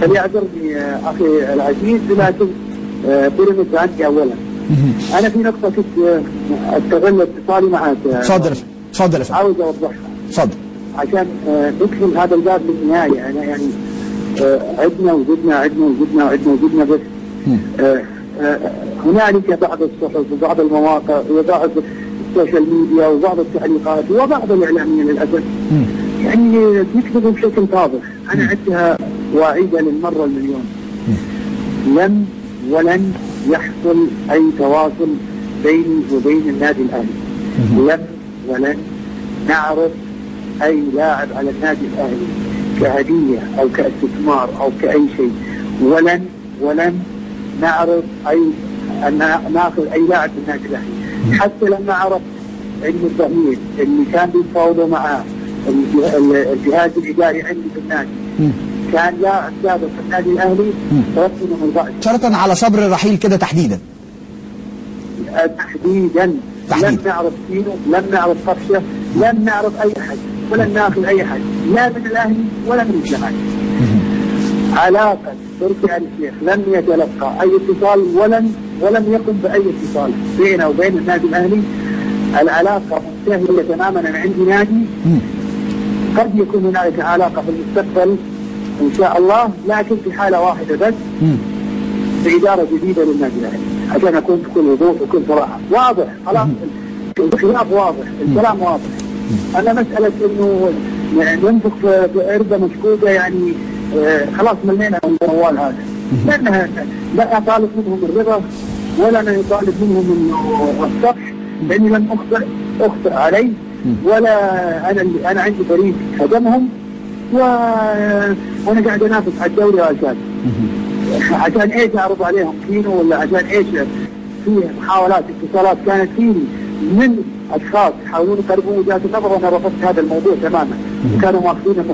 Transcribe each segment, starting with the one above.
فليعذرني اخي العزيز، لكن بيراميدز عندي اولا. انا في نقطه كنت استغل اتصالي معك. تفضل تفضل يا فندم. عاوز اوضحها. تفضل. عشان ندخل هذا الباب للنهايه. انا يعني عدنا وزدنا بس هنالك بعض الصحف وبعض المواقع وبعض السوشيال ميديا وبعض التعليقات وبعض الاعلاميين للاسف يعني يكتبوا بشكل واضح. انا عدتها واعيده للمره المليون. لم ولن يحصل اي تواصل بيني وبين النادي الاهلي. لم ولن نعرض اي لاعب على النادي الاهلي كهديه او كاستثمار او كاي شيء. ولن نعرض ان ناخذ اي لاعب من النادي الاهلي. حتى لما عرض علم الضمير اللي كان بيتفاوضوا مع الجهاز الاداري عندي في النادي كان لاعب سابق في النادي الاهلي توصلوا من الراس. شرطا على صبر الرحيل كده تحديدا. لم نعرض فينو، لم نعرض قفشه، لم نعرض اي حد، ولن ناخذ اي حد لا من الاهلي ولا من الزمالك. علاقه تركي آل الشيخ لم يتلقى اي اتصال ولم يقم باي اتصال بينه وبين النادي الاهلي. العلاقه منتهيه تماما. انا عندي نادي، قد يكون هنالك علاقه في المستقبل ان شاء الله، لكن في حاله واحده بس، باداره جديده للنادي الاهلي، عشان اكون بكل وضوح وكل صراحه. واضح خلاص، الخلاف واضح، الكلام واضح. انا مساله انه ننفخ في ارض مشكوكه يعني خلاص ملينا من الموال هذا. لانها لا اطالب منهم الرضا ولا انا اطالب منهم الصفح، لاني لم اخطئ علي، ولا انا عندي فريق هدمهم وانا قاعد انافس على الدوري عشان ايش اعرض عليهم كينو، ولا عشان ايش في محاولات اتصالات كانت فيني من اشخاص يحاولون يقربون وجهات النظر، وانا رفضت هذا الموضوع تماما. وكانوا ماخذين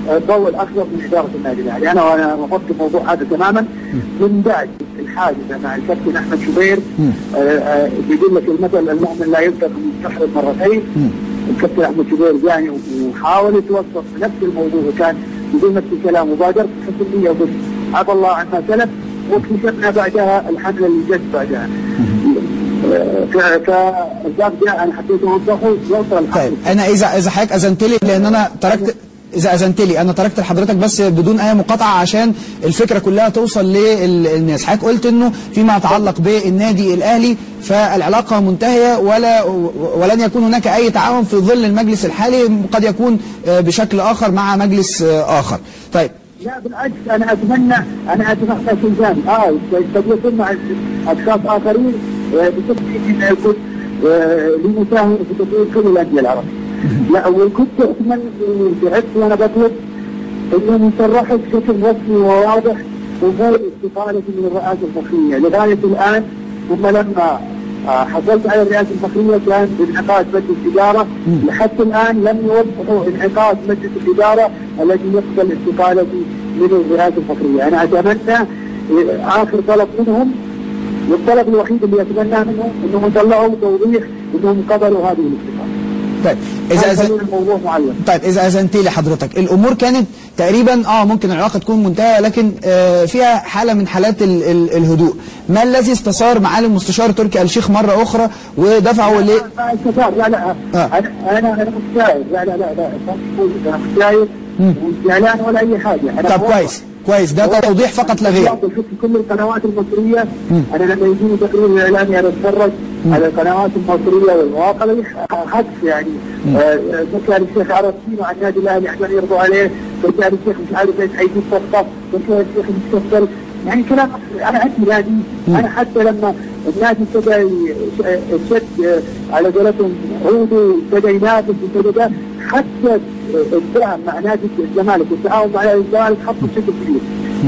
الضوء الاخضر من اداره النادي الاهلي. انا رفضت الموضوع هذا تماما من بعد الحادثه مع الكابتن احمد شوبير. بيقول لك المثل المؤمن لا يبدأ من السحر مرتين. الكابتن احمد شوبير جاني وحاول يتوسط في نفس الموضوع، وكان يقول نفس الكلام، وبادرت بحسن نيه وقلت عفى الله عما سلف، واكتشفنا بعدها الحمله اللي جت بعدها. فالباب ده انا حبيت اوضحه يوصل. طيب انا اذا حضرتك اذنت لي، لان انا تركت، اذا اذنت لي انا تركت لحضرتك بس بدون اي مقاطعه عشان الفكره كلها توصل للناس. حضرتك قلت انه فيما يتعلق بالنادي الاهلي فالعلاقه منتهيه ولن يكون هناك اي تعاون في ظل المجلس الحالي، قد يكون بشكل اخر مع مجلس اخر. طيب لا بالعكس، انا اتمنى شيء ثاني. قد يكون مع اشخاص اخرين بتفكير انه يكون لمساهمه في تطوير كل الانديه العربيه. لا، وكنت اتمنى تعبت وانا بطلب انه يصرحوا بشكل رسمي وواضح قبول استقالتي من الرئاسه الفخريه. لغايه الان ثم لما حصلت على الرئاسه الفخريه كان بانعقاد مجلس الاداره، لحتى الان لم يوضحوا انعقاد مجلس الاداره الذي يقبل استقالتي من الرئاسه الفخريه. انا اتمنى اخر طلب منهم، والطلب الوحيد اللي اتمناه منهم انهم يطلعوا توضيح انهم قبلوا هذه الاستقاله. طيب اذا اذنت لي حضرتك، الامور كانت تقريبا ممكن العلاقه تكون منتهيه، لكن فيها حاله من حالات الهدوء. ما الذي استثار معالي المستشار تركي آل الشيخ مره اخرى ودفعه ل لا انا مش شايف. لا انا مش شايف زعلان ولا اي حاجه. طب كويس، ده توضيح فقط لا غير. شفت كل القنوات المصريه، انا لما يجيني تقرير اعلامي انا اتفرج على القنوات المصريه والمواقع حدث يعني. تركي آل الشيخ عرض فينو على النادي الاهلي عشان يرضوا عليه، تركي آل الشيخ مش عارف ايش حيجيب صفقه، تركي آل الشيخ مستقبل، يعني كلام. انا عندي نادي، انا حتى لما النادي ابتدى يشد على قولتهم عوده، ابتدى ينافس، ابتدى حتى الدعم مع نادي الزمالك والتعاون مع نادي الزمالك حطوا بشكل كبير.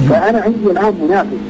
فانا عندي الان منافس.